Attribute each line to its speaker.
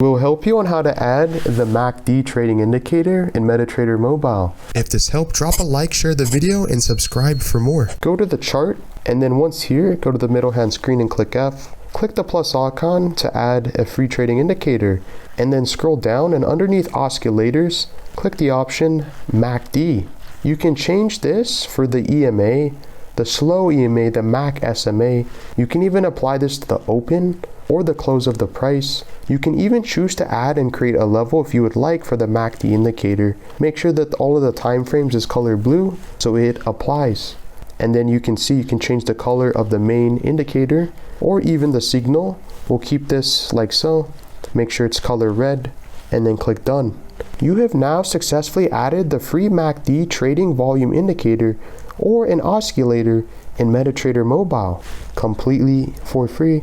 Speaker 1: We'll help you on how to add the MACD trading indicator in MetaTrader mobile.
Speaker 2: If this helped, drop a like, share the video, and subscribe for more.
Speaker 1: Go to the chart, and then once here, go to the middle hand screen and click F. Click the plus icon to add a free trading indicator, and then scroll down, and underneath oscillators, click the option MACD. You can change this for the EMA, the slow EMA, the MAC SMA. You can even apply this to the open or the close of the price. You can even choose to add and create a level if you would like for the MACD indicator. Make sure that all of the time frames is color blue so it applies. And then you can see you can change the color of the main indicator or even the signal. We'll keep this like so. Make sure it's color red and then click done. You have now successfully added the free MACD trading volume indicator or an oscillator in MetaTrader mobile completely for free.